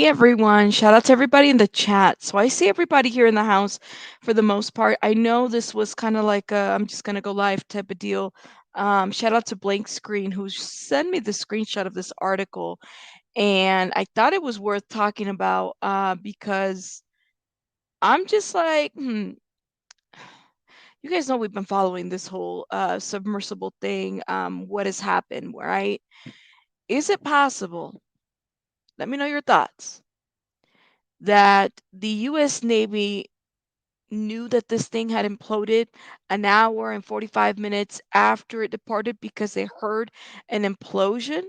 Hey everyone, shout out to everybody in the chat. So I see everybody here in the house for the most part. I know this was kind of like a I'm just gonna go live type of deal. Shout out to Blank Screen who sent me the screenshot of this article, and I thought it was worth talking about because I'm just like, you guys know we've been following this whole submersible thing. What has happened, right? Is it possible? Let me know your thoughts that the U.S. Navy knew that this thing had imploded an hour and 45 minutes after it departed because they heard an implosion.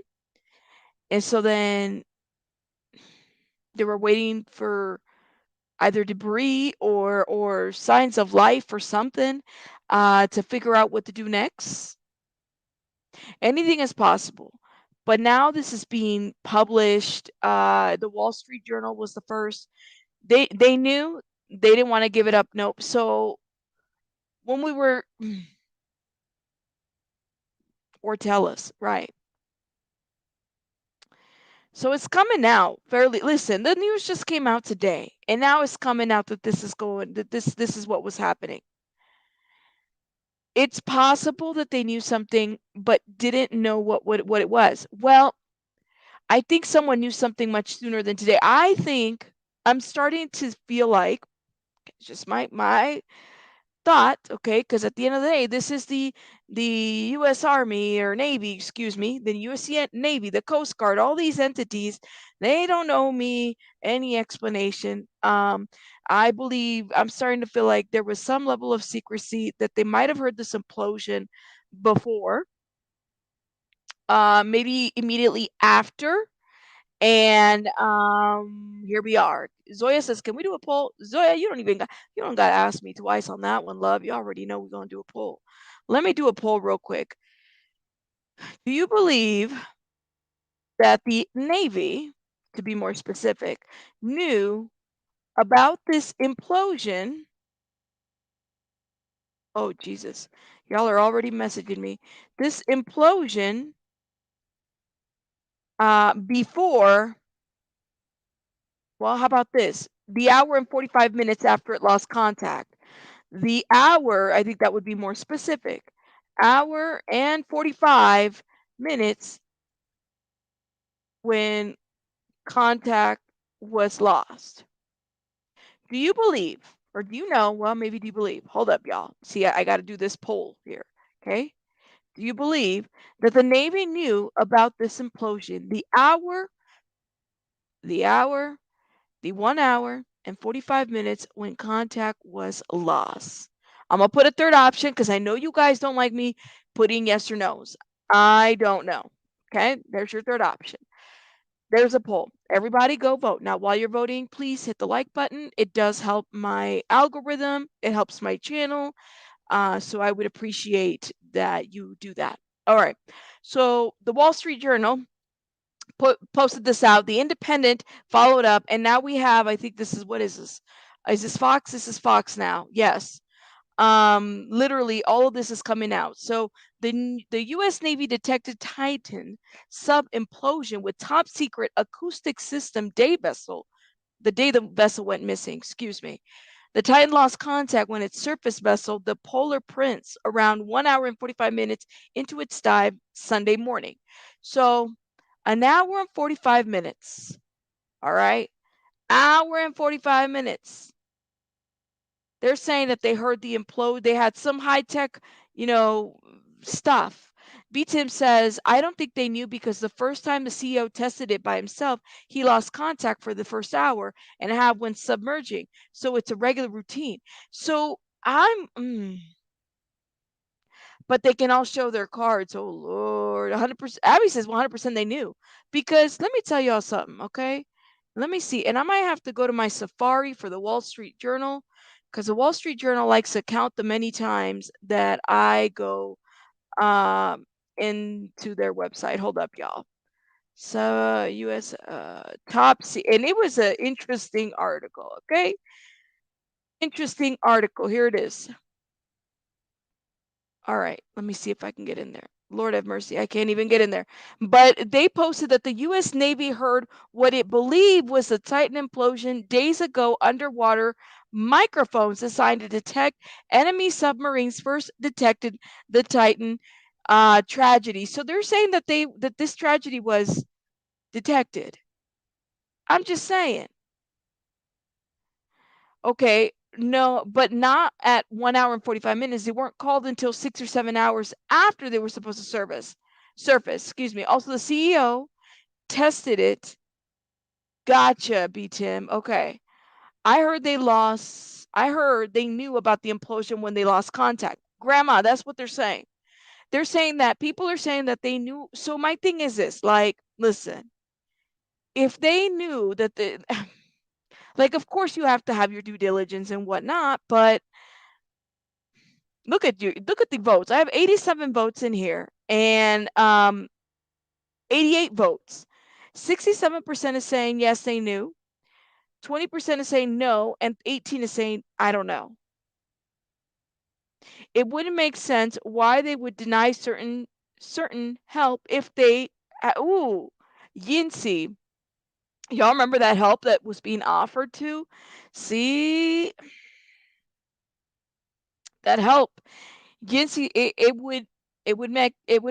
And so then they were waiting for either debris or signs of life or something to figure out what to do next. Anything is possible. But now this is being published. The Wall Street Journal was the first. They knew they didn't want to give it up. Nope. So when we were or tell us, right. So it's coming out fairly. Listen, the news just came out today, and now it's coming out that this is what was happening. It's possible that they knew something but didn't know what it was. Well, I think someone knew something much sooner than today. I think I'm starting to feel like it's just my thought, okay, because at the end of the day, this is the U.S. Army or Navy, excuse me, the U.S. Navy, the Coast Guard, all these entities, they don't owe me any explanation. I believe I'm starting to feel like there was some level of secrecy that they might have heard this implosion before, maybe immediately after. And here we are. Zoya says, "Can we do a poll?" Zoya, you don't got to ask me twice on that one, love. You already know we're gonna do a poll. Let me do a poll real quick. Do you believe that the Navy, to be more specific, knew about this implosion? Oh Jesus, y'all are already messaging me. This implosion before. Well, how about this? The hour and 45 minutes after it lost contact. The hour, I think that would be more specific. Hour and 45 minutes when contact was lost. Do you believe, or do you know? Well, maybe do you believe? Hold up, y'all. See, I got to do this poll here. Okay. Do you believe that the Navy knew about this implosion the hour, the 1 hour and 45 minutes when contact was lost? I'm going to put a third option because I know you guys don't like me putting yes or no's. I don't know. Okay, there's your third option. There's a poll. Everybody go vote. Now, while you're voting, please hit the like button. It does help my algorithm, it helps my channel. So I would appreciate that you do that. All right. So the Wall Street Journal posted this out. The Independent followed up, and now we have. I think this is what is this? Is this Fox? This is Fox now. Yes. Literally, all of this is coming out. So the U.S. Navy detected Titan sub implosion with top secret acoustic system day vessel. The day the vessel went missing. Excuse me. The Titan lost contact when its surface vessel, the Polar Prince, around 1 hour and 45 minutes into its dive Sunday morning. So an hour and 45 minutes. All right. Hour and 45 minutes. They're saying that they heard the implode. They had some high tech, stuff. B Tim says, I don't think they knew because the first time the CEO tested it by himself, he lost contact for the first hour and a half when submerging. So it's a regular routine. So but they can all show their cards. Oh Lord, 100%. Abby says 100% they knew because let me tell y'all something, okay? Let me see, and I might have to go to my Safari for the Wall Street Journal because the Wall Street Journal likes to count the many times that I go into their website. Hold up, y'all. So U.S. Top C, and it was an interesting article. Okay, interesting article. Here it is. All right, let me see if I can get in there. Lord have mercy, I can't even get in there. But they posted that the U.S. Navy heard what it believed was the Titan implosion days ago underwater. Microphones designed to detect enemy submarines first detected the Titan tragedy. So they're saying that this tragedy was detected. I'm just saying. Okay, no, but not at 1 hour and 45 minutes. They weren't called until 6 or 7 hours after they were supposed to surface. Excuse me. Also, the CEO tested it. Gotcha, B Tim. Okay. I heard they knew about the implosion when they lost contact. Grandma, that's what they're saying. They're saying that people are saying that they knew. So my thing is this, like, listen, if they knew that the like, of course you have to have your due diligence and whatnot, but look at the votes. I have 87 votes in here and 88 votes. 67% is saying yes, they knew. 20% is saying no, and 18 is saying I don't know. It wouldn't make sense why they would deny certain help if they ooh, Yinsi. Y'all remember that help that was being offered to? See that help. Yinsi, it would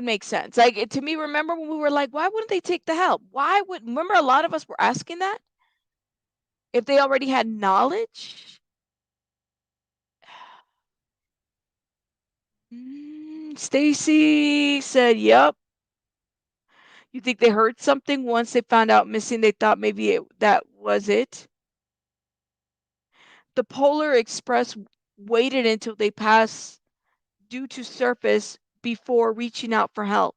make sense. Like to me, remember when we were like, why wouldn't they take the help? Why would remember a lot of us were asking that if they already had knowledge? Stacy said, "Yep." You think they heard something once they found out missing? They thought maybe that was it. The Polar Express waited until they passed due to surface before reaching out for help.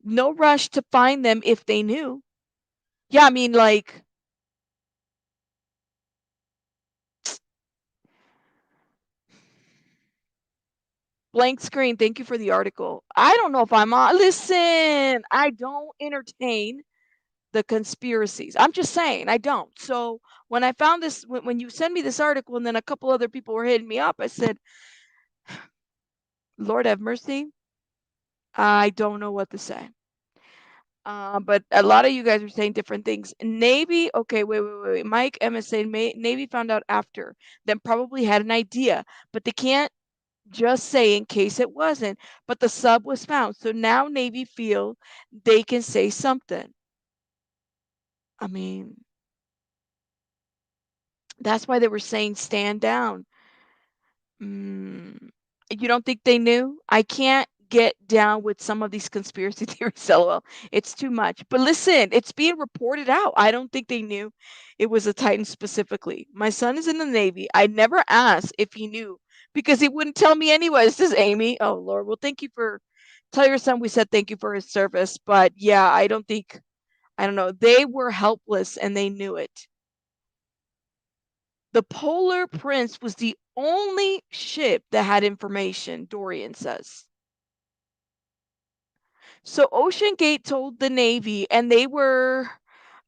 No rush to find them if they knew. Yeah, I mean, like, blank screen. Thank you for the article. I don't know if I'm on. Listen, I don't entertain the conspiracies. I'm just saying, I don't. So when I found this, when you send me this article, and then a couple other people were hitting me up, I said, Lord have mercy. I don't know what to say. But a lot of you guys are saying different things. Navy, okay, wait. Mike MSA, Navy found out after, then probably had an idea, but they can't just say in case it wasn't. But the sub was found, so now Navy feel they can say something. I mean, that's why they were saying stand down. Mm, you don't think they knew? I can't get down with some of these conspiracy theories, lol. It's too much. But listen, it's being reported out. I don't think they knew it was a Titan specifically. My son is in the Navy. I never asked if he knew because he wouldn't tell me anyway, says Amy. Oh, Lord. Well, tell your son we said thank you for his service. But yeah, I don't know. They were helpless and they knew it. The Polar Prince was the only ship that had information, Dorian says. So OceanGate told the Navy, and they were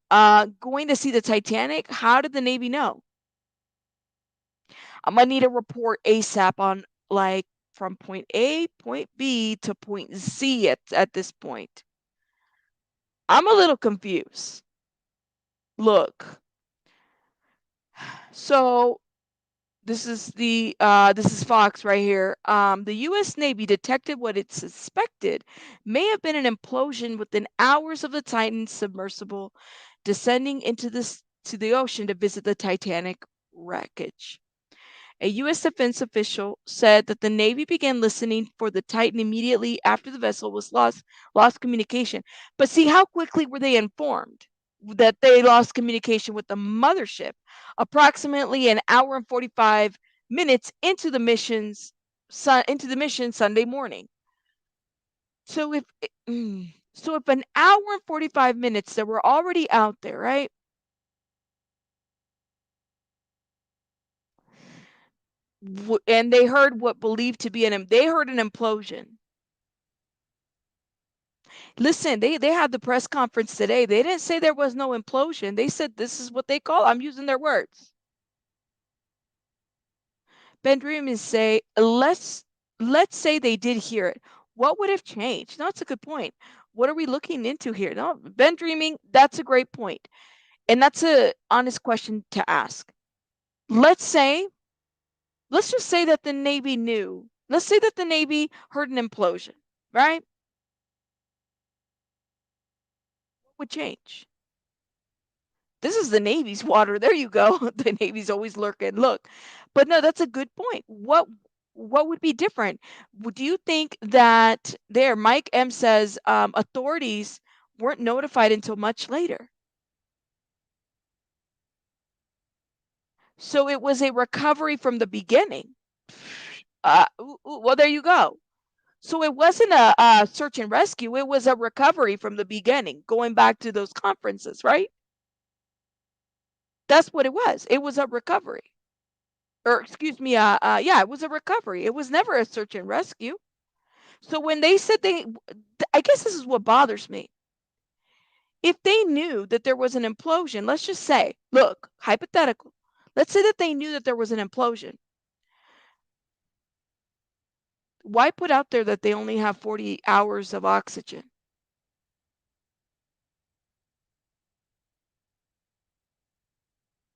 going to see the Titanic. How did the Navy know? I'm gonna need a report ASAP on like from point A, point B to point Z at this point. I'm a little confused. Look, so this is Fox right here. The U.S. Navy detected what it suspected may have been an implosion within hours of the Titan submersible descending to the ocean to visit the Titanic wreckage. A U.S. defense official said that the Navy began listening for the Titan immediately after the vessel was lost communication. But see, how quickly were they informed that they lost communication with the mothership? Approximately an hour and 45 minutes into the mission Sunday morning. So if an hour and 45 minutes that were already out there, right? And they heard what believed to be they heard an implosion. Listen, they had the press conference today. They didn't say there was no implosion. They said this is what they call. I'm using their words. Ben Dream is say less. let's say they did hear it. What would have changed? No, that's a good point. What are we looking into here? No, Ben dreaming, that's a great point. And that's a honest question to ask. Let's say, let's just say that the Navy knew. Let's say that the Navy heard an implosion, right? What would change? This is the Navy's water. There you go. The Navy's always lurking. Look. But no, that's a good point. What would be different? Do you think that there, Mike M says, authorities weren't notified until much later? So it was a recovery from the beginning. Well, there you go. So it wasn't a search and rescue. It was a recovery from the beginning, going back to those conferences, right? That's what it was. It was a recovery. Or excuse me, yeah, it was a recovery. It was never a search and rescue. So when they said I guess this is what bothers me. If they knew that there was an implosion, let's just say, look, hypothetical. Let's say that they knew that there was an implosion. Why put out there that they only have 40 hours of oxygen?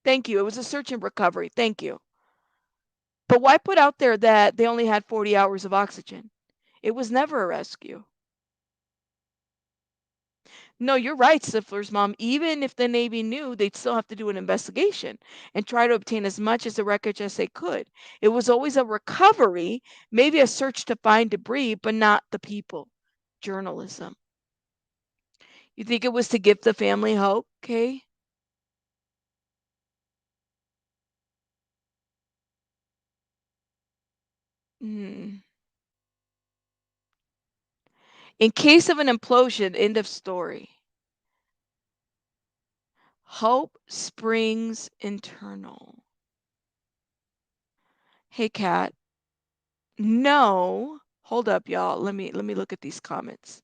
Thank you. It was a search and recovery. Thank you. But why put out there that they only had 40 hours of oxygen? It was never a rescue. No, you're right, Stifler's mom. Even if the Navy knew, they'd still have to do an investigation and try to obtain as much as the wreckage as they could. It was always a recovery, maybe a search to find debris, but not the people. Journalism. You think it was to give the family hope, Kay? Hmm. In case of an implosion, end of story. Hope springs internal. Hey, Kat. No. Hold up, y'all. Let me look at these comments.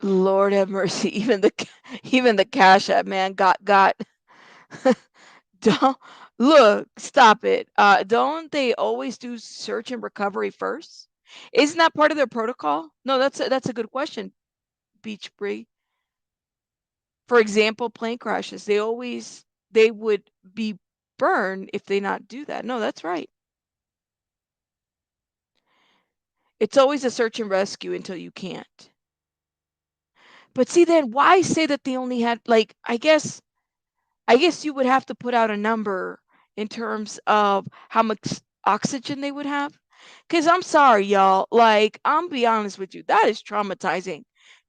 Lord have mercy. Even the Cash App man got don't look, stop it. Don't they always do search and recovery first? Isn't that part of their protocol? No, that's a good question, Beach Bree. For example, plane crashes. They would be burned if they not do that. No, that's right. It's always a search and rescue until you can't. But see, then why say that they only had like I guess you would have to put out a number in terms of how much oxygen they would have. Cause I'm sorry, y'all. Like, I'm be honest with you, that is traumatizing.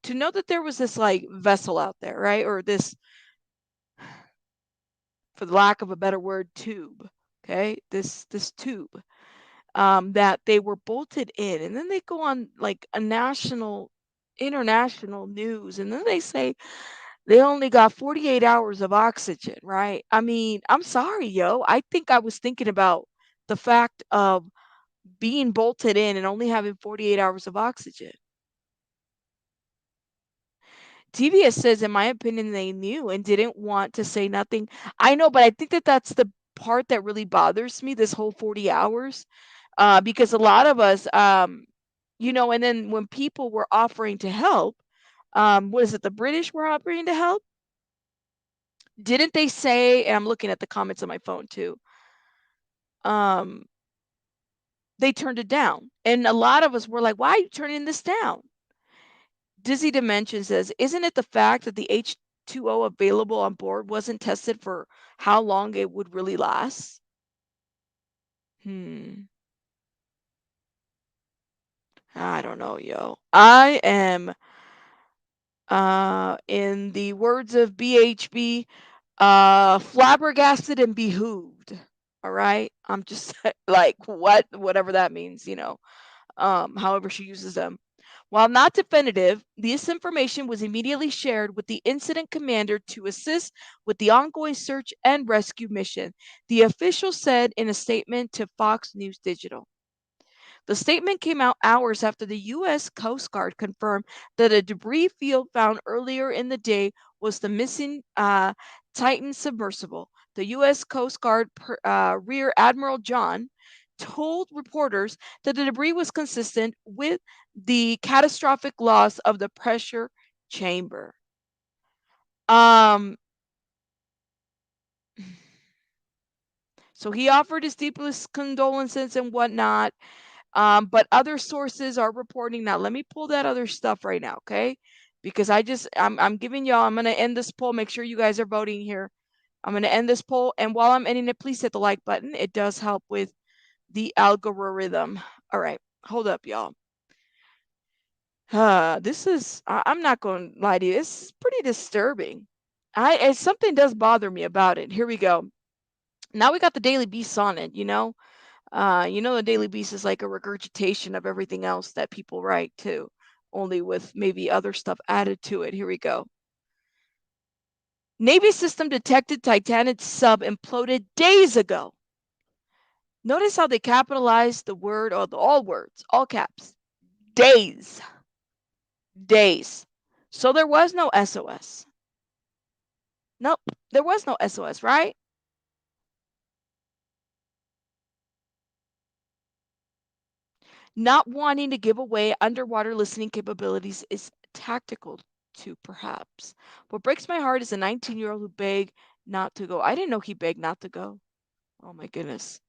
To know that there was this like vessel out there, right? Or this, for the lack of a better word, tube. Okay, this tube that they were bolted in, and then they go on like a national, international news, and then they say they only got 48 hours of oxygen, right? I mean, I'm sorry, yo. I think I was thinking about the fact of being bolted in and only having 48 hours of oxygen. TVS says, in my opinion, they knew and didn't want to say nothing. I know, but I think that that's the part that really bothers me, this whole 40 hours, because a lot of us, and then when people were offering to help, what is it, the British were offering to help? Didn't they say, and I'm looking at the comments on my phone too, um, they turned it down. And a lot of us were like, why are you turning this down? Dizzy Dimension says, isn't it the fact that the H2O available on board wasn't tested for how long it would really last? Hmm. I don't know, yo. I am, in the words of BHB, flabbergasted and behooved. All right. I'm just like, whatever that means. However she uses them. While not definitive, this information was immediately shared with the incident commander to assist with the ongoing search and rescue mission, the official said in a statement to Fox News Digital. The statement came out hours after the U.S. Coast Guard confirmed that a debris field found earlier in the day was the missing Titan submersible. the U.S. Coast Guard Rear Admiral John told reporters that the debris was consistent with the catastrophic loss of the pressure chamber. Um, so he offered his deepest condolences and whatnot. But other sources are reporting now. Let me pull that other stuff right now, okay? Because I'm giving y'all. I'm gonna end this poll. Make sure you guys are voting here. I'm gonna end this poll, and while I'm ending it, please hit the like button. It does help with the algorithm. All right, hold up, y'all. I'm not going to lie to you. It's pretty disturbing. Something does bother me about it. Here we go. Now we got the Daily Beast on it. The Daily Beast is like a regurgitation of everything else that people write too, only with maybe other stuff added to it. Here we go. Navy system detected Titanic sub imploded days ago. Notice how they capitalized the word, or all words, all caps. Days. Days. So there was no SOS. Nope, there was no SOS, right? Not wanting to give away underwater listening capabilities is tactical too, perhaps. What breaks my heart is a 19-year-old who begged not to go. I didn't know he begged not to go. Oh my goodness.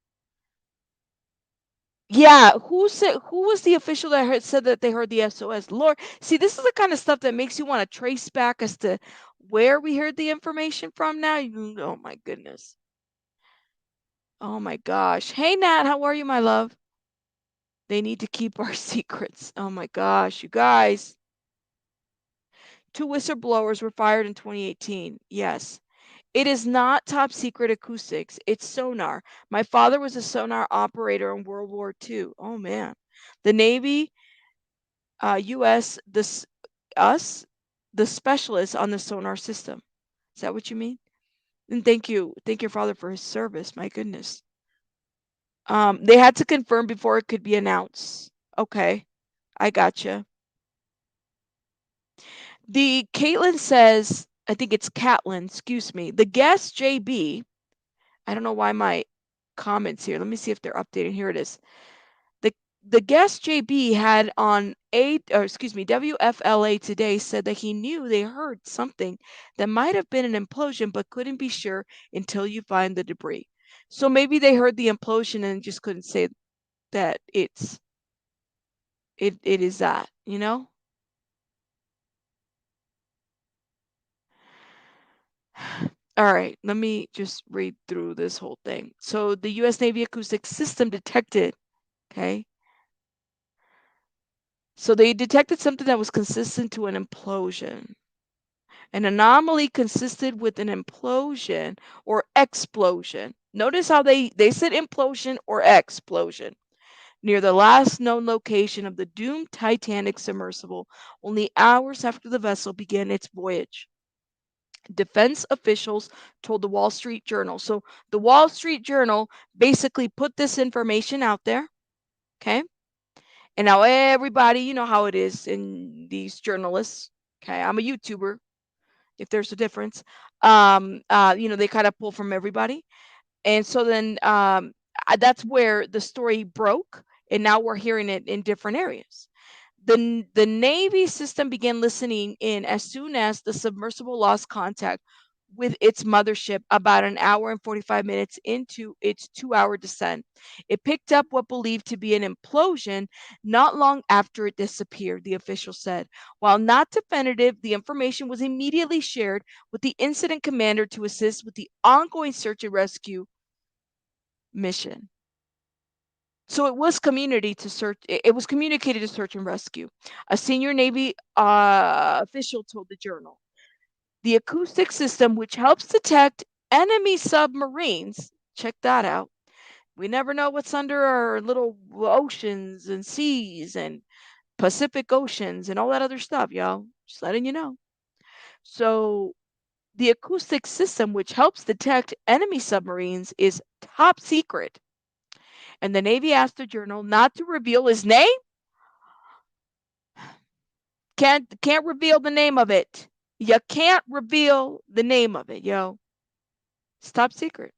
Yeah, who was the official that said that they heard the SOS? Lord, see, this is the kind of stuff that makes you want to trace back as to where we heard the information from now. Oh my goodness. Oh my gosh. Hey Nat, how are you, my love? They need to keep our secrets. Oh my gosh, you guys. 2 whistleblowers were fired in 2018. Yes. It is not top secret acoustics. It's sonar. My father was a sonar operator in World War II. Oh man. The Navy, US, us, the specialists on the sonar system. Is that what you mean? And thank you. Thank your father for his service. My goodness. They had to confirm before it could be announced. Okay. I gotcha. The Caitlin says, I think it's Catlin, excuse me. The guest JB, I don't know why my comments here. Let me see if they're updated. Here it is. The the guest JB had on WFLA today said that he knew they heard something that might have been an implosion, but couldn't be sure until you find the debris. So maybe they heard the implosion and just couldn't say that it is that, you know? All right, let me just read through this whole thing. So the U.S. Navy acoustic system detected, okay? So they detected something that was consistent to an implosion. An anomaly consisted with an implosion or explosion. Notice how they said implosion or explosion near the last known location of the doomed Titanic submersible only hours after the vessel began its voyage. Defense officials told the Wall Street Journal. So the Wall Street Journal basically put this information out there, okay? And now everybody, you know how it is in these journalists, okay? I'm a YouTuber, if there's a difference. They kind of pull from everybody. And so then that's where the story broke, and now we're hearing it in different areas. The Navy system began listening in as soon as the submersible lost contact with its mothership about an hour and 45 minutes into its 2-hour descent. It picked up what believed to be an implosion not long after it disappeared, the official said. While not definitive, the information was immediately shared with the incident commander to assist with the ongoing search and rescue mission. So it was it was communicated to search and rescue. A senior Navy official told the Journal. The acoustic system, which helps detect enemy submarines, check that out. We never know what's under our little oceans and seas and Pacific Oceans and all that other stuff, y'all. Just letting you know. So the acoustic system, which helps detect enemy submarines, is top secret. And the Navy asked the Journal not to reveal his name. Can't reveal the name of it. You can't reveal the name of it, yo. It's top secret.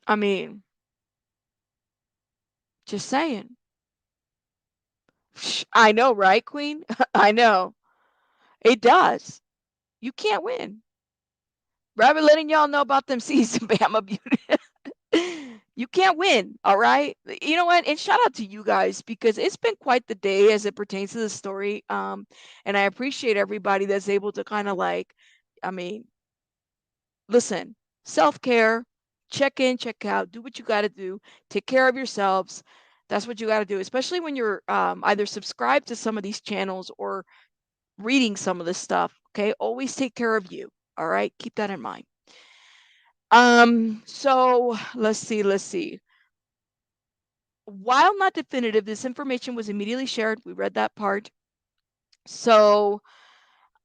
I mean, just saying. I know, right, Queen? I know. It does. You can't win. Rabbit letting y'all know about them seeds, Bama Beauty. You can't win, all right? You know what? And shout out to you guys because it's been quite the day as it pertains to the story. And I appreciate everybody that's able to kind of like, I mean, listen, self-care, check in, check out, do what you got to do, take care of yourselves. That's what you got to do, especially when you're either subscribed to some of these channels or reading some of this stuff. Okay, always take care of you. All right, keep that in mind. So let's see. While not definitive, this information was immediately shared. We read that part. So,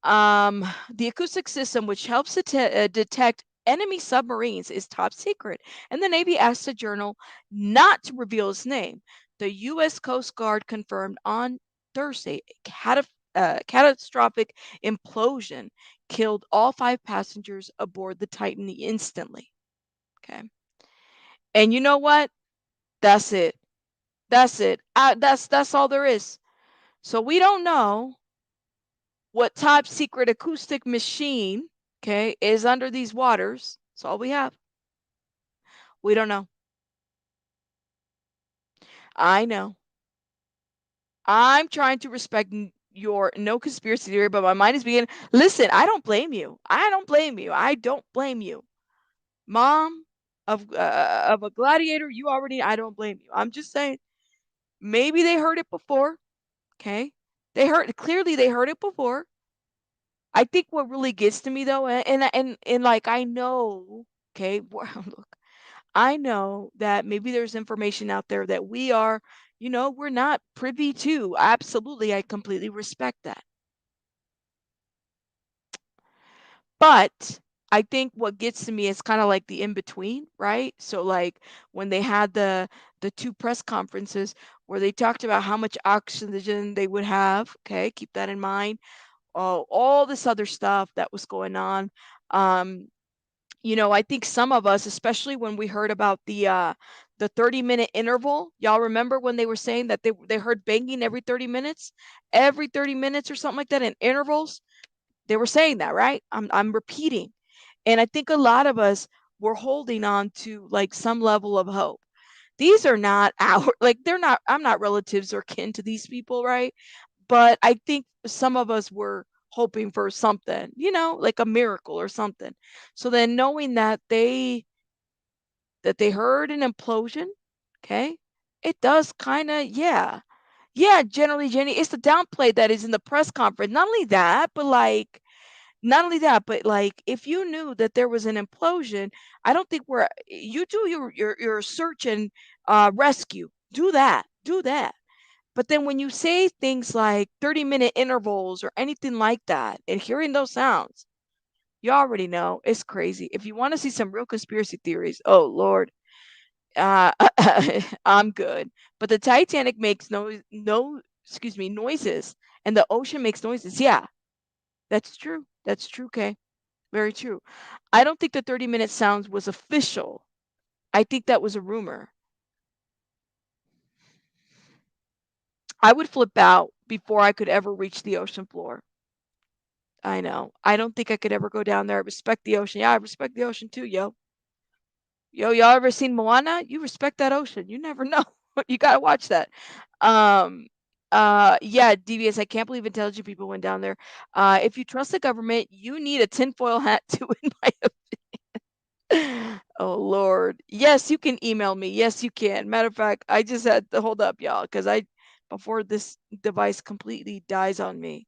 the acoustic system, which helps detect enemy submarines, is top secret, and the Navy asked the journal not to reveal its name. The U.S. Coast Guard confirmed on Thursday catastrophic implosion killed all 5 passengers aboard the Titan instantly. Okay, and you know what? That's it. That's it. That's all there is. So we don't know what top secret acoustic machine, okay, is under these waters. That's all we have. We don't know. I know. I'm trying to respect your no conspiracy theory, but my mind is being. Listen, I don't blame you. I don't blame you. I don't blame you, Mom of a gladiator. You already. I don't blame you. I'm just saying. Maybe they heard it before. Okay, they heard clearly. They heard it before. I think what really gets to me though, and like I know, okay, look, I know that maybe there's information out there that we are, we're not privy to. Absolutely, I completely respect that. But I think what gets to me is kind of like the in between, right? So like when they had the two press conferences where they talked about how much oxygen they would have, okay, keep that in mind. All this other stuff that was going on. Um, I think some of us, especially when we heard about the 30-minute interval, y'all remember when they were saying that they heard banging every 30 minutes or something like that in intervals? They were saying that, right? I'm repeating. And I think a lot of us were holding on to like some level of hope. These are not our like they're not I'm not relatives or kin to these people, right? But I think some of us were hoping for something, like a miracle or something. So then knowing that they heard an implosion, okay? It does kind of, yeah. Yeah, generally, Jenny, it's the downplay that is in the press conference. Not only that, but like if you knew that there was an implosion, I don't think you do your search and rescue. Do that. Do that. But then when you say things like 30-minute intervals or anything like that, and hearing those sounds, you already know it's crazy. If you want to see some real conspiracy theories, oh Lord, uh, I'm good. But the Titanic makes noises, and the ocean makes noises. Yeah, that's true. That's true, Kay. Very true. I don't think the 30-minute sounds was official. I think that was a rumor. I would flip out before I could ever reach the ocean floor. I know. I don't think I could ever go down there. I respect the ocean. Yeah, I respect the ocean too, yo. Yo, y'all ever seen Moana? You respect that ocean. You never know. You gotta watch that. Um, yeah, devious. I can't believe intelligent people went down there. If you trust the government, you need a tinfoil hat too, in my opinion. Oh Lord. Yes, you can email me. Yes, you can. Matter of fact, I just had to hold up, y'all, because before this device completely dies on me,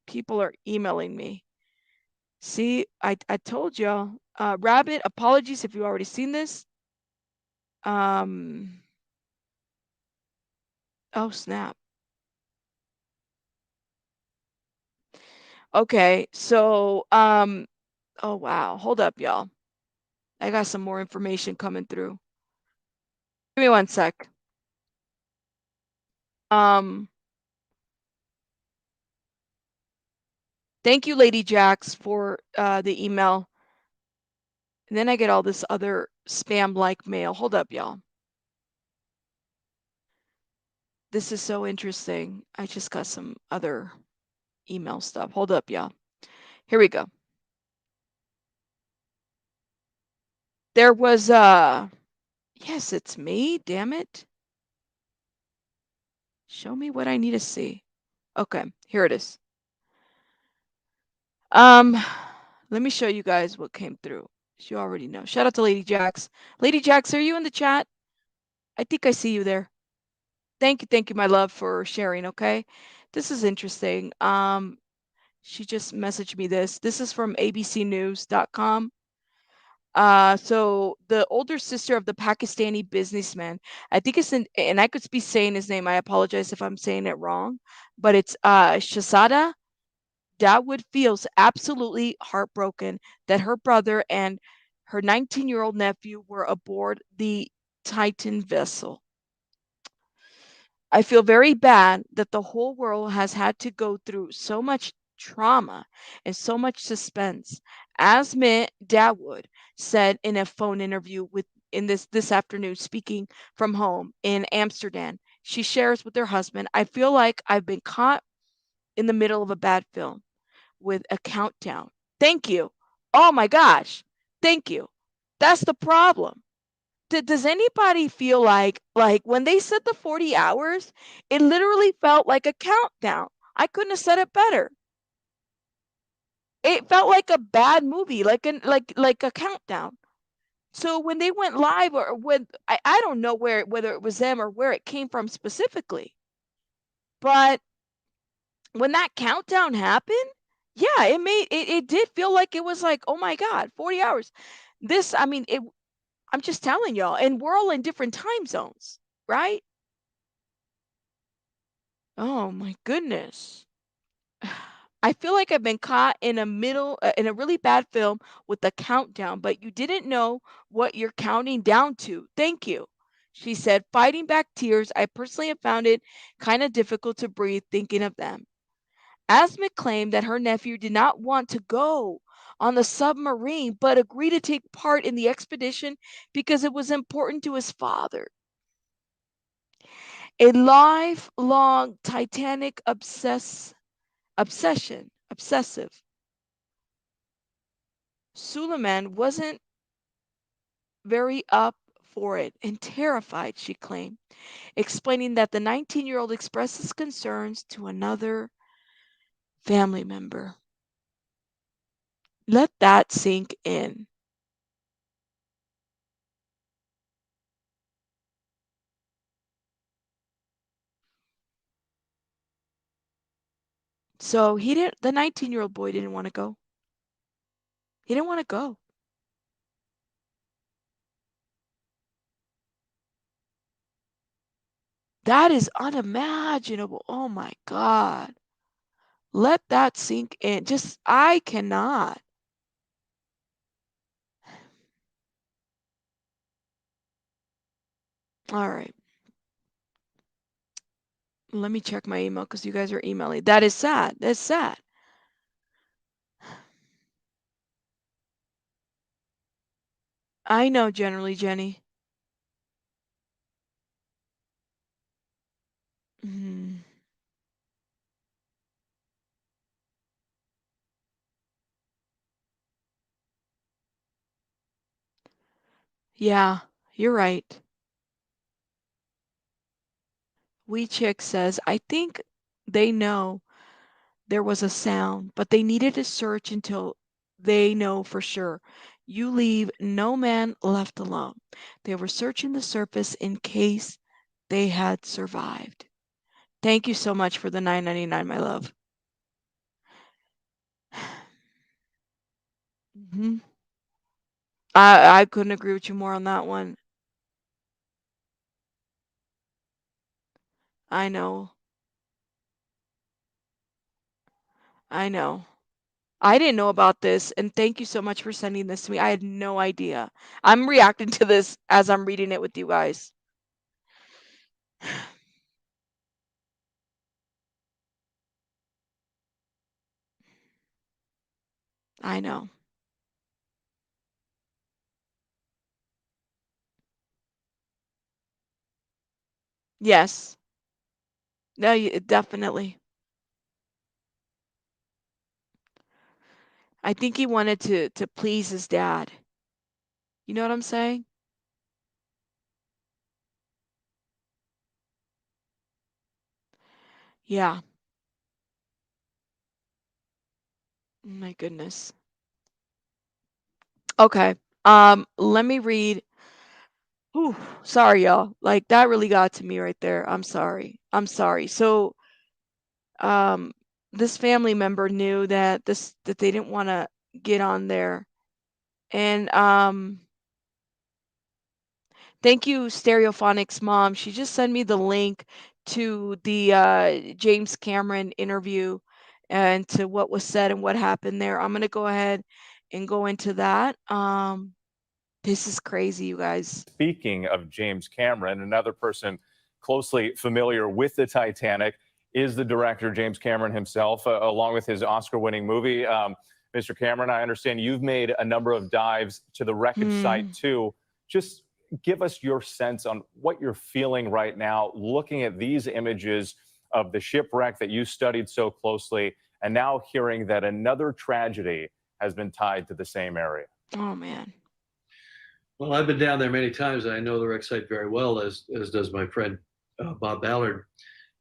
people are emailing me. See, I told y'all. Rabbit, apologies if you already seen this. Um, oh snap. Okay, so oh wow, hold up, y'all. I got some more information coming through. Give me one sec. Um, Thank you, Lady Jax, for the email. And then I get all this other spam-like mail. Hold up, y'all. This is so interesting. I just got some other email stuff. Hold up, y'all. Here we go. There was yes, it's me, damn it. Show me what I need to see. Okay, here it is. Um, let me show you guys what came through. You already know. Shout out to Lady Jax. Lady Jax, are you in the chat? I think I see you there. Thank you, my love, for sharing, okay? This is interesting. She just messaged me this. This is from abcnews.com. So the older sister of the Pakistani businessman, I think it's in, and I could be saying his name. I apologize if I'm saying it wrong, but it's Shahzada Dawood feels absolutely heartbroken that her brother and her 19-year-old nephew were aboard the Titan vessel. I feel very bad that the whole world has had to go through so much trauma and so much suspense. Asma Dawood said in a phone interview with in this afternoon, speaking from home in Amsterdam. She shares with her husband, I feel like I've been caught in the middle of a bad film with a countdown. Thank you. Oh my gosh. Thank you. That's the problem. Does anybody feel like when they said the 40 hours, it literally felt like a countdown. I couldn't have said it better. It felt like a bad movie, like a countdown. So when they went live or when I don't know whether it was them or where it came from specifically, but when that countdown happened, yeah, it did feel like it was like, oh my God, 40 hours. This, I mean, I'm just telling y'all, and we're all in different time zones, right? Oh my goodness. I feel like I've been caught in a really bad film with a countdown, but you didn't know what you're counting down to. Thank you. She said, fighting back tears. I personally have found it kind of difficult to breathe thinking of them. Asma claimed that her nephew did not want to go on the submarine, but agreed to take part in the expedition because it was important to his father. A lifelong Titanic obsessive. Suleiman wasn't very up for it and terrified, she claimed, explaining that the 19-year-old expressed his concerns to another family member. Let that sink in. So the 19-year-old boy didn't want to go. He didn't want to go. That is unimaginable. Oh my God. Let that sink in. I cannot. All right. Let me check my email because you guys are emailing. That is sad. That's sad. I know, generally, Jenny. Mm, yeah, you're right. Wee Chick says, I think they know there was a sound, but they needed to search until they know for sure. You leave no man left alone. They were searching the surface in case they had survived. Thank you so much for the 9.99, my love. Hmm. I couldn't agree with you more on that one. I know. I know. I didn't know about this, and thank you so much for sending this to me. I had no idea. I'm reacting to this as I'm reading it with you guys. I know. Yes. No, definitely. I think he wanted to please his dad. You know what I'm saying? Yeah. My goodness. Okay. Let me read. Whew, sorry, y'all. Like that really got to me right there. I'm sorry. I'm sorry. So, um, this family member knew that they didn't want to get on there, and thank you, Stereophonics mom. She just sent me the link to the James Cameron interview and to what was said and what happened there. I'm gonna go ahead and go into that. This is crazy, you guys. Speaking of James Cameron, another person closely familiar with the Titanic is the director James Cameron himself, along with his Oscar-winning movie. Mr. Cameron, I understand you've made a number of dives to the wreckage site too. Just give us your sense on what you're feeling right now, looking at these images of the shipwreck that you studied so closely, and now hearing that another tragedy has been tied to the same area. Oh man. Well, I've been down there many times. And I know the wreck site very well, as does my friend Bob Ballard.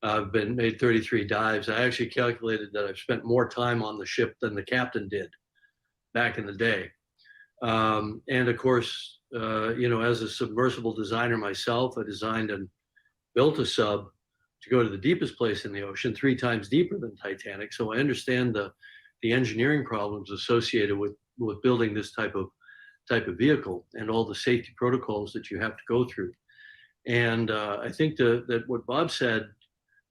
I've been made 33 dives. I actually calculated that I've spent more time on the ship than the captain did back in the day. And of course, as a submersible designer myself, I designed and built a sub to go to the deepest place in the ocean, 3 times deeper than Titanic. So I understand the engineering problems associated with building this type of vehicle and all the safety protocols that you have to go through. And I think that what Bob said,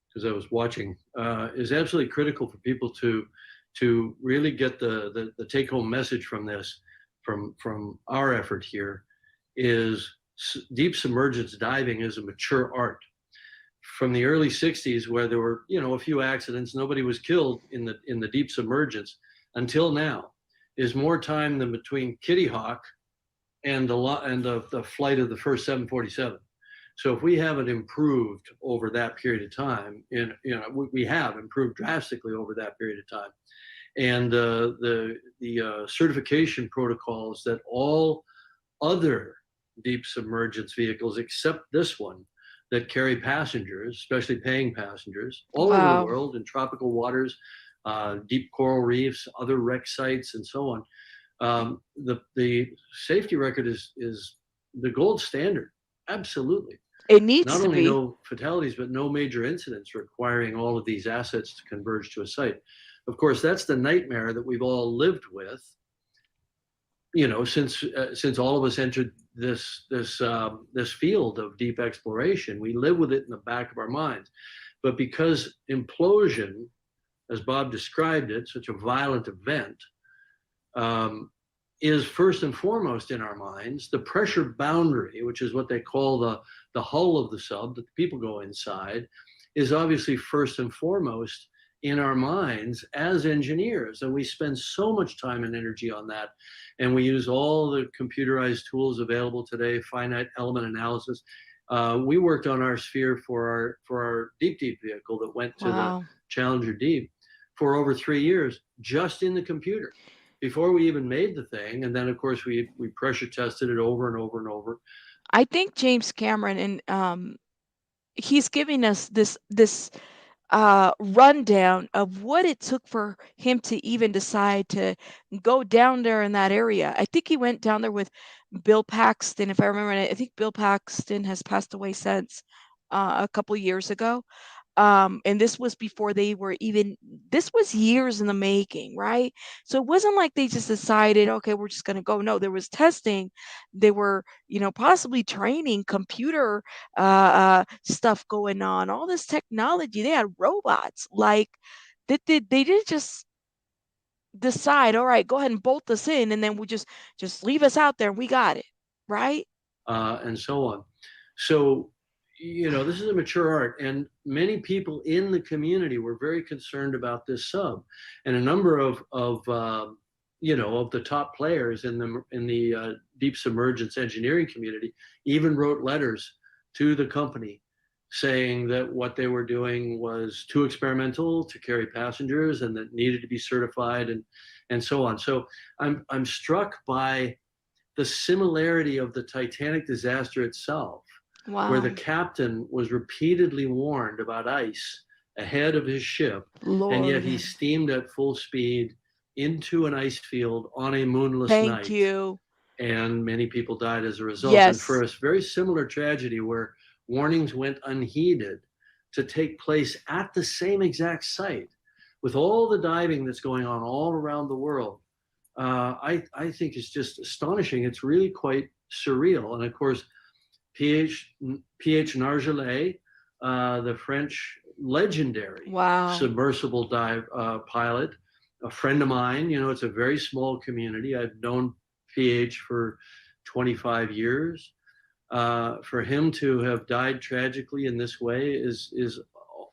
because I was watching, is absolutely critical for people to really get the take home message from this, from our effort here, is deep submergence diving is a mature art. From the early 60s, where there were a few accidents, nobody was killed in the deep submergence, until now, is more time than between Kitty Hawk and the flight of the first 747. So if we haven't improved over that period of time, we have improved drastically over that period of time, and the certification protocols that all other deep submergence vehicles, except this one, that carry passengers, especially paying passengers, all over the world in tropical waters, deep coral reefs, other wreck sites, and so on. The safety record is the gold standard. Absolutely. It needs Not to only be. no fatalities, but no major incidents requiring all of these assets to converge to a site. Of course, that's the nightmare that we've all lived with, since all of us entered this field of deep exploration. We live with it in the back of our minds. But because implosion, as Bob described it, such a violent event, is first and foremost in our minds. The pressure boundary, which is what they call the hull of the sub, that the people go inside, is obviously first and foremost in our minds as engineers. And we spend so much time and energy on that. And we use all the computerized tools available today, finite element analysis. We worked on our sphere for our deep vehicle that went to the Challenger Deep for over 3 years, just in the computer, before we even made the thing. And then of course we pressure tested it over and over and over. I think James Cameron, and he's giving us this rundown of what it took for him to even decide to go down there in that area. I think he went down there with Bill Paxton, if I remember. I think Bill Paxton has passed away since, a couple years ago. And this was before they were even, this was years in the making, right? So it wasn't like they just decided, okay, we're just going to go. No, there was testing. They were, possibly training, computer stuff going on, all this technology. They had robots. Like, they didn't just decide, all right, go ahead and bolt us in, and then we just leave us out there and we got it, right? And so on. So this is a mature art, and many people in the community were very concerned about this sub, and a number of of the top players in the deep submergence engineering community, even wrote letters to the company saying that what they were doing was too experimental to carry passengers and that needed to be certified and so on. So I'm struck by the similarity of the Titanic disaster itself, where the Wow. captain was repeatedly warned about ice ahead of his ship, and yet he Lord. steamed at full speed into an ice field on a moonless Thank night, you. and many people died as a result. And for Yes. a very similar tragedy where warnings went unheeded to take place at the same exact site, with all the diving that's going on all around the world, I think is just astonishing. It's really quite surreal. And of course, P.H. Nargeolet, the French legendary Wow. submersible dive pilot, a friend of mine. It's a very small community. I've known PH for 25 years. For him to have died tragically in this way is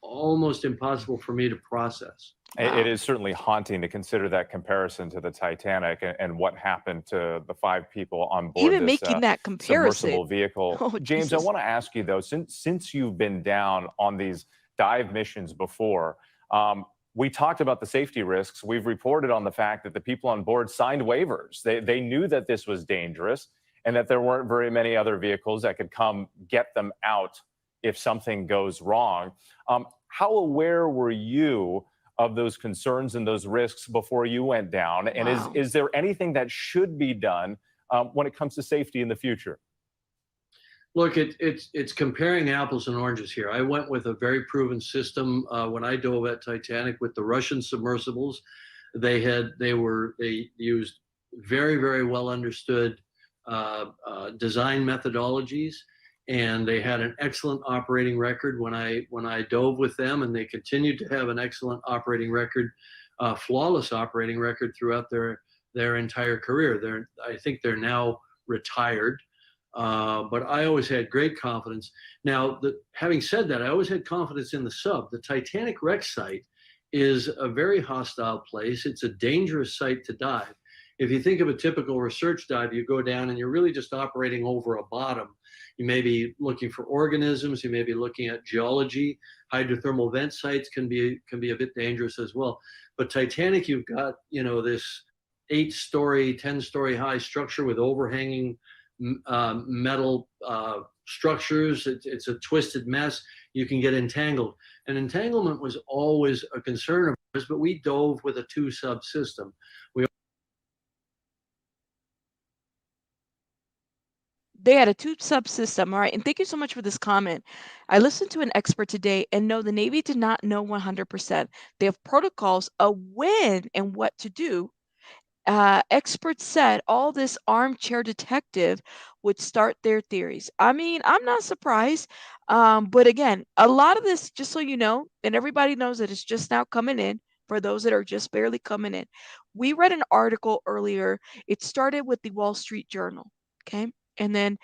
almost impossible for me to process. It Wow. is certainly haunting to consider that comparison to the Titanic and what happened to the 5 people on board Even this making that submersible comparison. vehicle. Oh, James, I Jesus. want to ask you though, since you've been down on these dive missions before, we talked about the safety risks. We've reported on the fact that the people on board signed waivers. They knew that this was dangerous and that there weren't very many other vehicles that could come get them out if something goes wrong. How aware were you of those concerns and those risks before you went down? And Wow. is there anything that should be done when it comes to safety in the future? Look, it's comparing apples and oranges here. I went with a very proven system when I dove at Titanic with the Russian submersibles. They used very well understood design methodologies, and they had an excellent operating record when I dove with them, and they continued to have an excellent operating record, flawless operating record throughout their entire career. I think they're now retired. But I always had great confidence. Now, having said that, I always had confidence in the sub. The Titanic wreck site is a very hostile place. It's a dangerous site to dive. If you think of a typical research dive, you go down and you're really just operating over a bottom. You may be looking for organisms. You may be looking at geology. Hydrothermal vent sites can be a bit dangerous as well. But Titanic, you've got this 8-story, 10-story high structure with overhanging metal structures. It's a twisted mess. You can get entangled. And entanglement was always a concern of ours, but we dove with a 2-sub system. They had a two subsystem. All right. And thank you so much for this comment. I listened to an expert today, and no, the Navy did not know 100%. They have protocols of when and what to do. Experts said all this armchair detective would start their theories. I mean, I'm not surprised. But again, a lot of this, just so you know, and everybody knows that it's just now coming in for those that are just barely coming in. We read an article earlier. It started with the Wall Street Journal. Okay. And then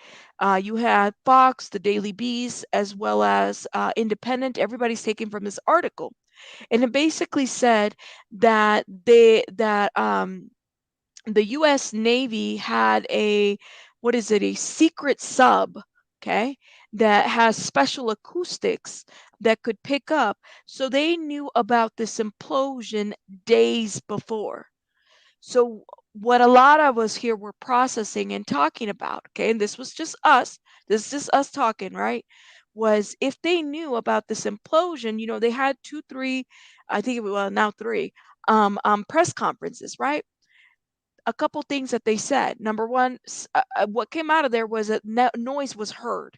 you had Fox, the Daily Beast, as well as Independent. Everybody's taken from this article. And it basically said that the US Navy had a secret sub, okay, that has special acoustics that could pick up. So they knew about this implosion days before. So what a lot of us here were processing and talking about, okay, and this is just us talking, right? Was if they knew about this implosion, they had 2, 3, I think it was, well, now 3, press conferences, right? A couple things that they said. Number one, what came out of there was that noise was heard.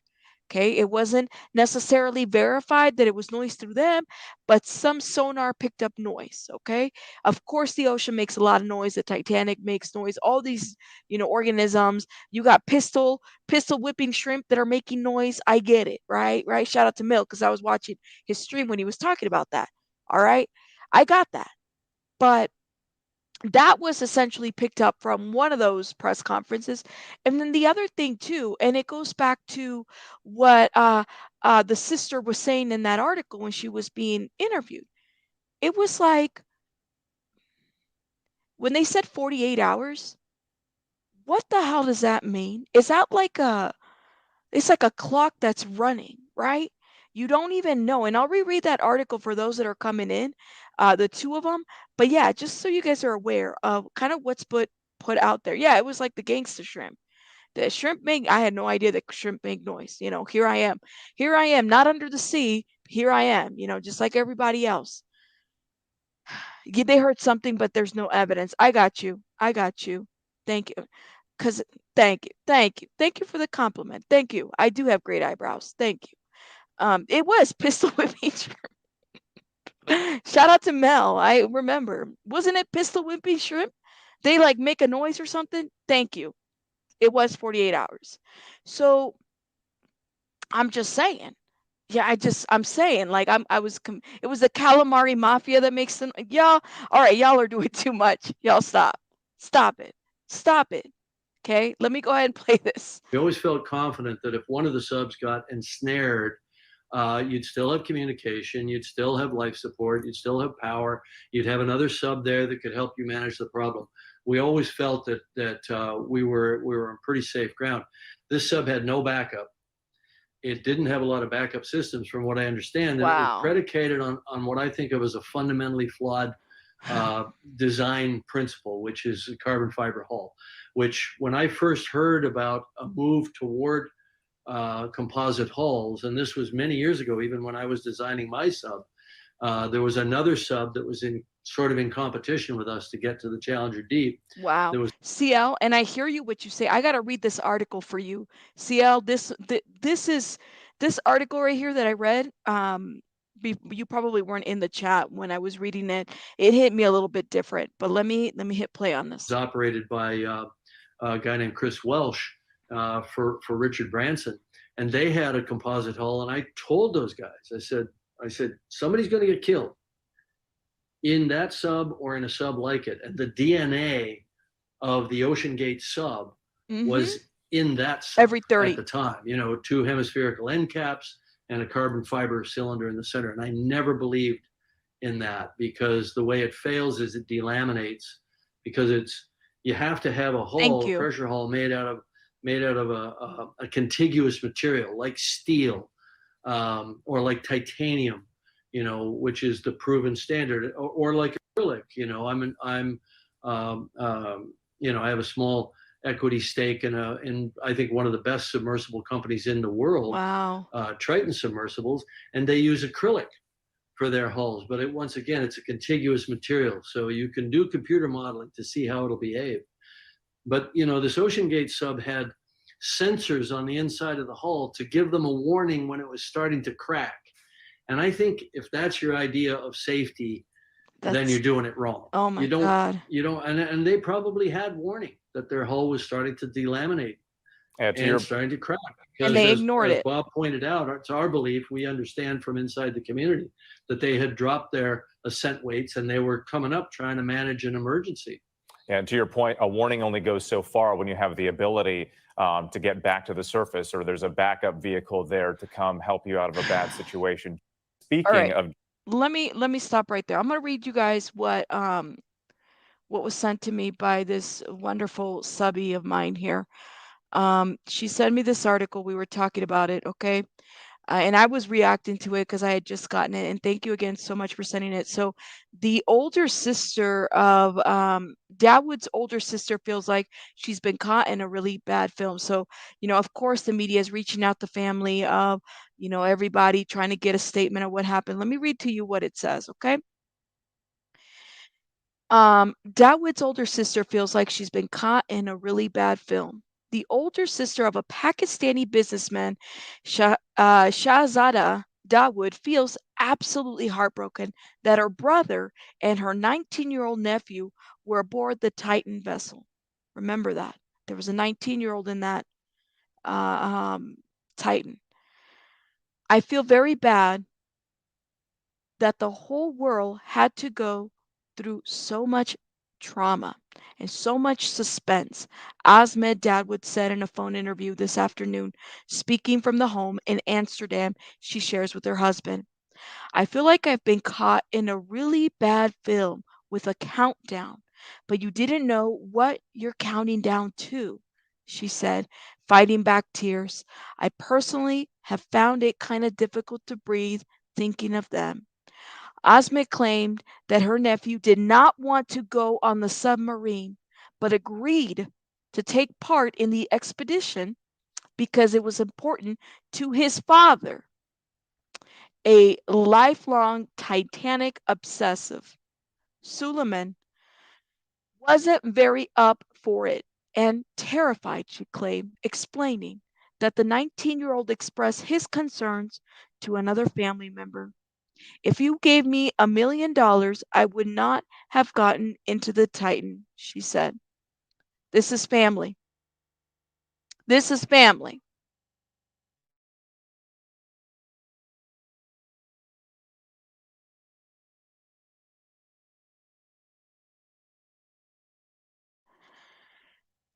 Okay, it wasn't necessarily verified that it was noise through them, but some sonar picked up noise. Okay, of course the ocean makes a lot of noise. The Titanic makes noise. All these, organisms. You got pistol whipping shrimp that are making noise. I get it, right? Right. Shout out to Milk because I was watching his stream when he was talking about that. All right, I got that, but that was essentially picked up from one of those press conferences. And then the other thing too, and it goes back to what the sister was saying in that article when she was being interviewed. It was like when they said 48 hours, what the hell does that mean? Is that like it's like a clock that's running, right? You don't even know. And I'll reread that article for those that are coming in, the two of them. But yeah, just so you guys are aware of kind of what's put out there. Yeah, it was like the gangster shrimp. The shrimp make, I had no idea that shrimp make noise. Here I am. Here I am, not under the sea. Here I am, just like everybody else. Yeah, they heard something, but there's no evidence. I got you. I got you. Thank you. Cause thank you. Thank you. Thank you for the compliment. Thank you. I do have great eyebrows. Thank you. It was pistol whipping shrimp. Shout out to Mel. I remember. Wasn't it pistol whipping shrimp? They like make a noise or something. Thank you. It was 48 hours. So I'm just saying. Yeah, I'm saying like it was the calamari mafia that makes them y'all. All right, y'all are doing too much. Y'all stop. Stop it. Stop it. Okay? Let me go ahead and play this. We always felt confident that if one of the subs got ensnared, you'd still have communication, you'd still have life support, you'd still have power, you'd have another sub there that could help you manage the problem. We always felt that we were on pretty safe ground. This sub had no backup. It didn't have a lot of backup systems, from what I understand, and it was Wow. predicated on what I think of as a fundamentally flawed design principle, which is a carbon fiber hull. Which, when I first heard about a move toward composite hulls, and this was many years ago, even when I was designing my sub, there was another sub that was in competition with us to get to the Challenger Deep. Wow. There was CL, and I hear you what you say. I got to read this article for you. CL, this article right here that I read, you probably weren't in the chat when I was reading it. It hit me a little bit different, but let me hit play on this. operated by a guy named Chris Welsh for Richard Branson, and they had a composite hull. And I told those guys, I said, somebody's going to get killed in that sub or in a sub like it. And the DNA of the OceanGate sub was in that sub Every 30 at the time. 2 hemispherical end caps and a carbon fiber cylinder in the center. And I never believed in that, because the way it fails is it delaminates, because you have to have a hull, a pressure hull made out of a contiguous material like steel, or like titanium, which is the proven standard, or like acrylic. I have a small equity stake in I think one of the best submersible companies in the world. Wow. Triton Submersibles, and they use acrylic for their hulls. But once again, it's a contiguous material, so you can do computer modeling to see how it'll behave. But this OceanGate sub had sensors on the inside of the hull to give them a warning when it was starting to crack. And I think if that's your idea of safety, then you're doing it wrong. Oh my God. And they probably had warning that their hull was starting to delaminate and starting to crack. And they ignored it. Bob pointed out, it's our belief, we understand from inside the community, that they had dropped their ascent weights and they were coming up trying to manage an emergency. And to your point, a warning only goes so far when you have the ability to get back to the surface, or there's a backup vehicle there to come help you out of a bad situation. Speaking of, let me stop right there. I'm going to read you guys what was sent to me by this wonderful subby of mine here. She sent me this article. We were talking about it, okay? And I was reacting to it because I had just gotten it. And thank you again so much for sending it. So the older sister of Dawood's older sister feels like she's been caught in a really bad film. So, of course, the media is reaching out to family of, everybody trying to get a statement of what happened. Let me read to you what it says, okay? Dawood's older sister feels like she's been caught in a really bad film. The older sister of a Pakistani businessman, Shahzada Dawood, feels absolutely heartbroken that her brother and her 19-year-old nephew were aboard the Titan vessel. Remember that. There was a 19-year-old in that Titan. I feel very bad that the whole world had to go through so much trauma and so much suspense, Ahmed Dawood said in a phone interview this afternoon, speaking from the home in Amsterdam she shares with her husband. I feel like I've been caught in a really bad film with a countdown but you didn't know what you're counting down to, she said, fighting back tears. I personally have found it kind of difficult to breathe thinking of them. Osmond claimed that her nephew did not want to go on the submarine, but agreed to take part in the expedition because it was important to his father, a lifelong Titanic obsessive. Suleiman wasn't very up for it and terrified, she claimed, explaining that the 19-year-old expressed his concerns to another family member. If you gave me $1 million, I would not have gotten into the Titan, she said. This is family. This is family.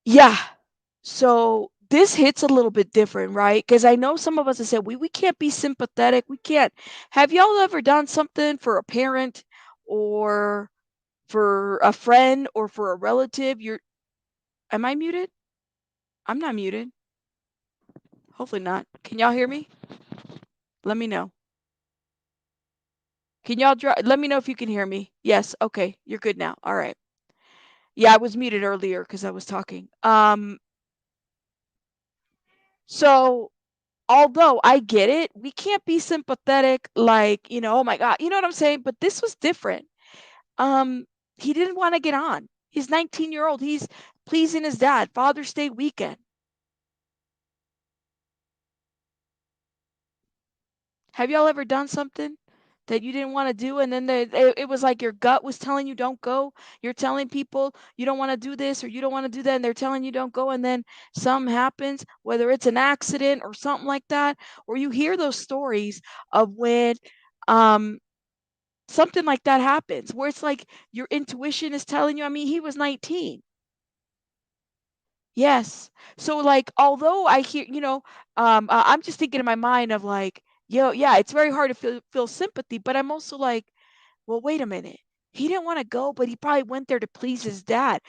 Yeah. So this hits a little bit different, right? Because I know some of us have said we can't be sympathetic. We can't. Have y'all ever done something for a parent or for a friend or for a relative? Am I muted? I'm not muted. Hopefully not. Can y'all hear me? Let me know. Can y'all let me know if you can hear me? Yes. Okay. You're good now. All right. Yeah, I was muted earlier because I was talking. So although I get it, we can't be sympathetic like, oh my God, you know what I'm saying? But this was different. Um, he didn't want to get on. He's 19-year-old. He's pleasing his dad. Father's Day weekend. Have y'all ever done something that you didn't want to do and then it was like your gut was telling you don't go? You're telling people you don't want to do this or you don't want to do that and they're telling you don't go and then something happens, whether it's an accident or something like that, or you hear those stories of when um something like that happens where it's like your intuition is telling you. I mean, he was 19. Yes. So like although I hear, I'm just thinking in my mind of like, yeah, it's very hard to feel sympathy, but I'm also like, well, wait a minute. He didn't want to go, but he probably went there to please his dad.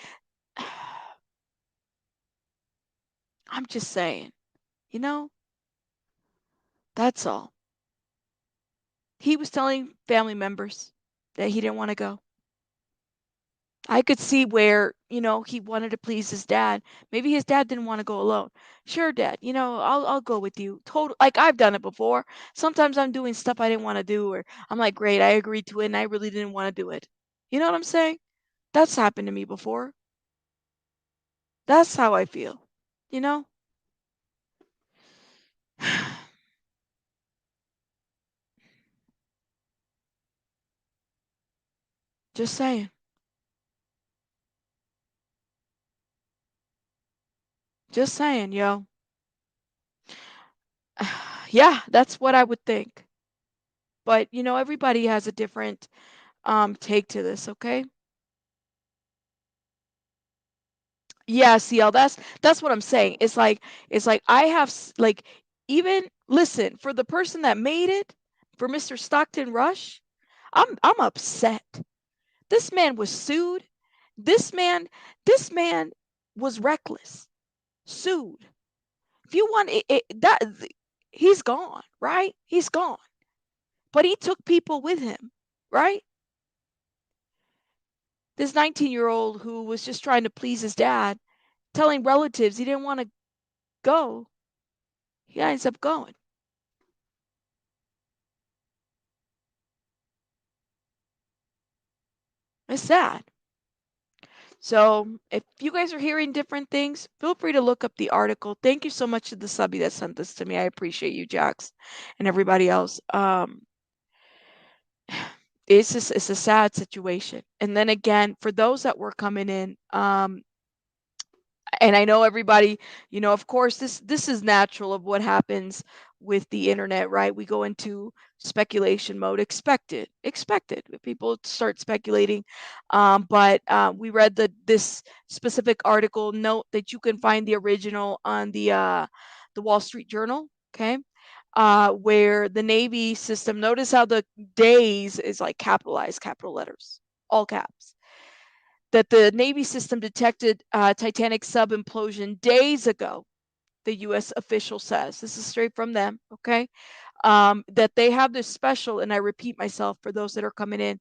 I'm just saying, you know, that's all. He was telling family members that he didn't want to go. I could see where, he wanted to please his dad. Maybe his dad didn't want to go alone. Sure, dad, I'll go with you. Total like I've done it before. Sometimes I'm doing stuff I didn't want to do or I'm like, "Great, I agreed to it and I really didn't want to do it." You know what I'm saying? That's happened to me before. That's how I feel. You know? Just saying. Just saying, yo. Yeah, that's what I would think. But, everybody has a different take to this, okay? Yeah, CL, that's what I'm saying. It's like I have like even listen, for the person that made it, for Mr. Stockton Rush, I'm upset. This man was sued. This man this man was reckless. Sued. If you want he's gone, right? He's gone. But he took people with him, right? This 19-year-old who was just trying to please his dad, telling relatives he didn't want to go, he ends up going. It's sad. So if you guys are hearing different things, feel free to look up the article. Thank you so much to the subby that sent this to me. I appreciate you, Jax, and everybody else. It's a sad situation. And then again, for those that were coming in, and I know everybody, of course, this is natural of what happens with the internet, right? We go into speculation mode. Expected. People start speculating. But we read this specific article. Note that you can find the original on the Wall Street Journal. Okay. Where the Navy system, notice how the days is like capitalized, capital letters, all caps. that the Navy system detected Titanic sub implosion days ago. The U.S. official says this is straight from them. Okay, that they have this special, and I repeat myself for those that are coming in.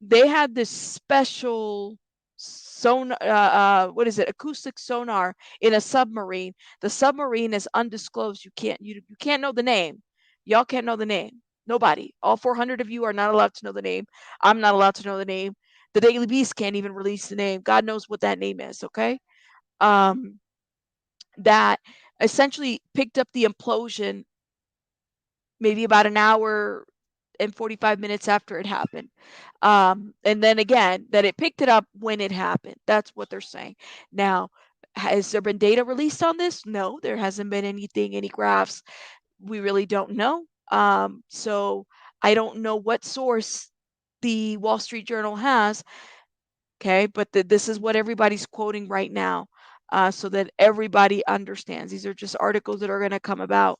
They had this special what is it, acoustic sonar in a submarine. The submarine is undisclosed. You can't know the name. Y'all can't know the name. Nobody. All 400 of you are not allowed to know the name. I'm not allowed to know the name. The Daily Beast can't even release the name. God knows what that name is. Okay. um that essentially picked up the implosion maybe about an hour and 45 minutes after it happened. And then again, that it picked it up when it happened. That's what they're saying. Now, has there been data released on this? No, there hasn't been anything, any graphs. We really don't know. So I don't know what source the Wall Street Journal has. Okay, but this is what everybody's quoting right now, so that everybody understands. These are just articles that are going to come about.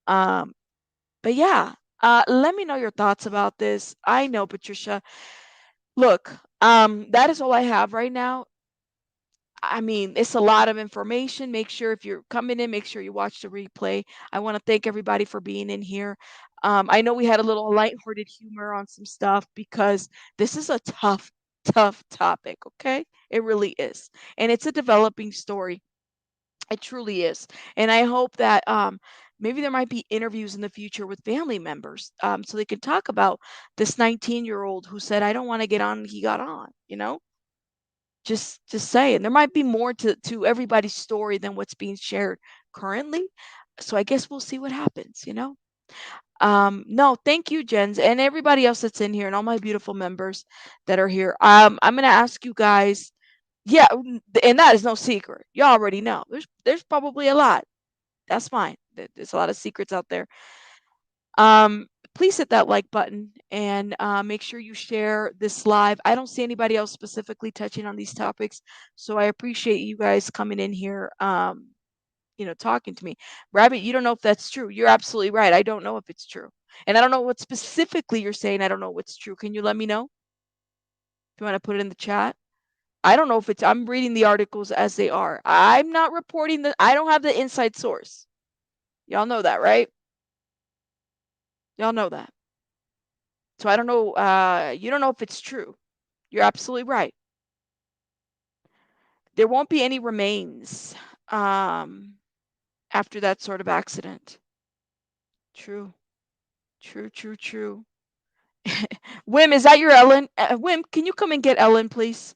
Um, but yeah, let me know your thoughts about this. I know, Patricia. Look, that is all I have right now. I mean, it's a lot of information. Make sure if you're coming in, make sure you watch the replay. I want to thank everybody for being in here. I know we had a little lighthearted humor on some stuff because this is a tough, tough topic, okay? It really is. And it's a developing story. It truly is. And I hope that maybe there might be interviews in the future with family members, so they can talk about this 19-year-old who said, I don't want to get on, and he got on, you know? Just saying. There might be more to everybody's story than what's being shared currently. So I guess we'll see what happens, you know? No, thank you, Jens, and everybody else that's in here, and all my beautiful members that are here. I'm gonna ask you guys. Yeah, and that is no secret. You already know. There's probably a lot. That's fine. There's a lot of secrets out there. Um, Please hit that like button and make sure you share this live. I don't see anybody else specifically touching on these topics, so I appreciate you guys coming in here. Talking to me. Rabbit, you don't know if that's true. You're absolutely right. I don't know if it's true, and I don't know what specifically you're saying. I don't know what's true. Can you let me know if you want to put it in the chat? I don't know if it's. I'm reading the articles as they are. I'm not reporting the. I don't have the inside source. Y'all know that, right? Y'all know that. So I don't know. You don't know if it's true. You're absolutely right. There won't be any remains after that sort of accident. True. True. True. True. Wim, is that your Ellen? Wim, can you come and get Ellen, please?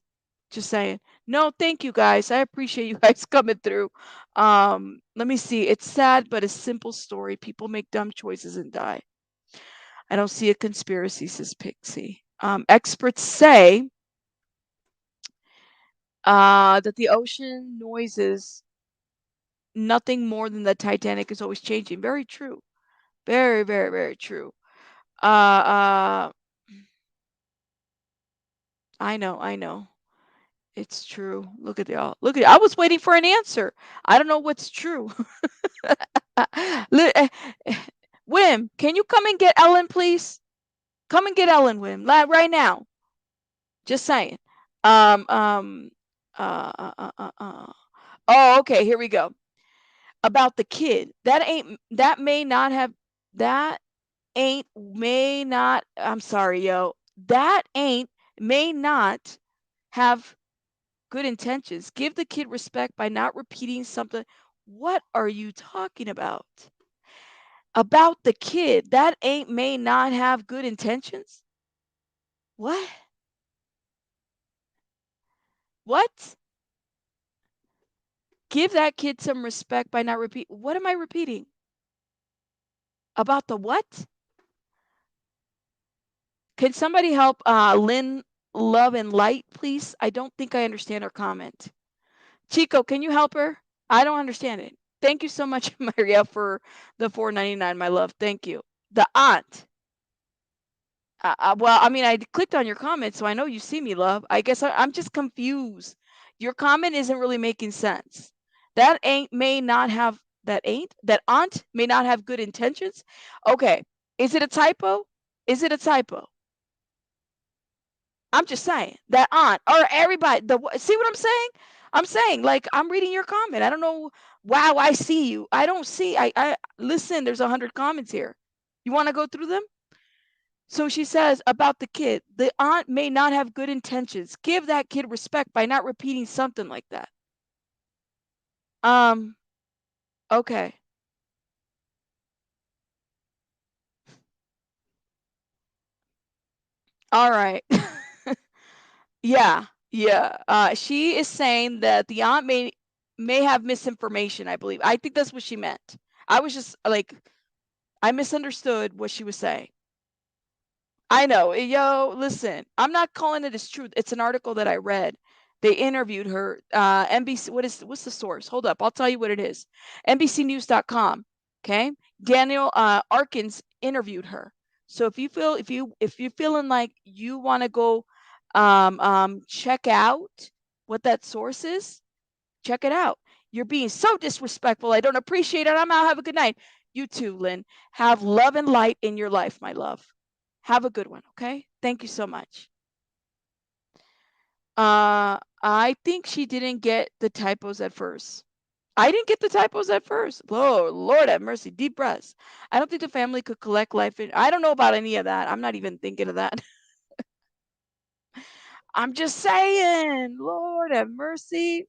Just saying. No, thank you guys. I appreciate you guys coming through. Let me see. It's sad, but a simple story. People make dumb choices and die. I don't see a conspiracy, says Pixie. Experts say that the ocean noises nothing more than the Titanic is always changing. Very true. Very, very, very true. Uh, uh, I know, I know. It's true. Look at y'all. Look at. I was waiting for an answer. I don't know what's true. Li- Wim, can you come and get Ellen, please? Come and get Ellen, Wim, right now. Just saying. Um, um, Oh, okay. Here we go. About the kid. That may not have. That ain't may not. I'm sorry, yo. That ain't may not have good intentions. Give the kid respect by not repeating something. What are you talking about? About the kid. That ain't may not have good intentions? What? What? Give that kid some respect by not repeat. What am I repeating? About the what? Can somebody help Lynn Love and Light, please? I don't think I understand her comment. Chico, can you help her? I don't understand it. Thank you so much, Maria, for the $4.99, my love. Thank you. The aunt. Well, I mean, I clicked on your comment, so I know you see me, love. I guess I'm just confused. Your comment isn't really making sense. That ain't may not have that aunt may not have good intentions. Okay, is it a typo? Is it a typo? I'm just saying that aunt or everybody. See what I'm saying? I'm saying like I'm reading your comment. I don't know. Wow, I see you. I don't see. I listen. There's 100 comments here. You want to go through them? So she says about the kid, the aunt may not have good intentions. Give that kid respect by not repeating something like that. Um. Okay. All right. Yeah. Yeah. She is saying that the aunt may have misinformation. I believe. I think that's what she meant. I was just like I misunderstood what she was saying. I know. Yo, listen, I'm not calling it as truth. It's an article that I read. They interviewed her. NBC, what's the source? Hold up, I'll tell you what it is. NBCnews.com. Okay. Daniel Arkins interviewed her. So if you're feeling like you want to go check out what that source is, check it out. You're being so disrespectful. I don't appreciate it. I'm out. Have a good night. You too, Lynn. Have love and light in your life, my love. Have a good one, okay? Thank you so much. I think she didn't get the typos at first. I didn't get the typos at first. Lord have mercy. Deep breaths. I don't think the family could collect life. I don't know about any of that. I'm not even thinking of that. I'm just saying. Lord have mercy.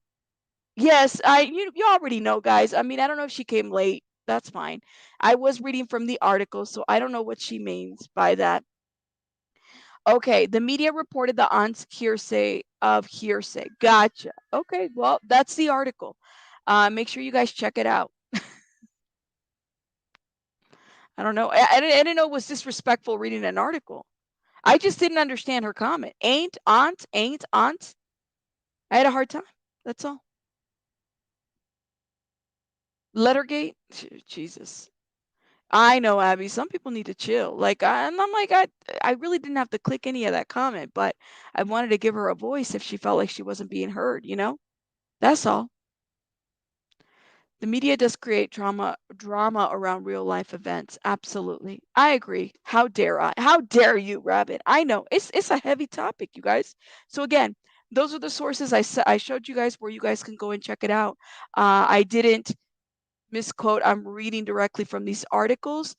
Yes, you already know, guys. I mean, I don't know if she came late. That's fine. I was reading from the article, so I don't know what she means by that. Okay, the media reported the aunt's hearsay of hearsay. Gotcha. Okay, well, that's the article. Make sure you guys check it out. I don't know. I didn't know it was disrespectful reading an article. I just didn't understand her comment. Ain't aunt, ain't aunt. I had a hard time. That's all. Lettergate? Jesus. I know, Abby. Some people need to chill. Like, and I'm like, I really didn't have to click any of that comment, but I wanted to give her a voice if she felt like she wasn't being heard, you know? That's all. The media does create drama around real life events. Absolutely. I agree. How dare I? How dare you, Rabbit? I know. It's a heavy topic, you guys. So again, those are the sources I showed you guys where you guys can go and check it out. I didn't misquote. I'm reading directly from these articles.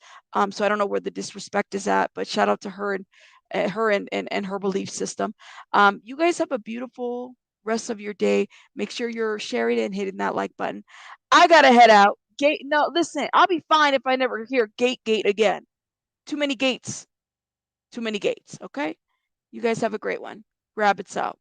So I don't know where the disrespect is at, but shout out to her and her belief system. You guys have a beautiful rest of your day. Make sure you're sharing and hitting that like button. I gotta head out. Gate. No, listen. I'll be fine if I never hear gate again. Too many gates. Too many gates. Okay. You guys have a great one. Rabbits out.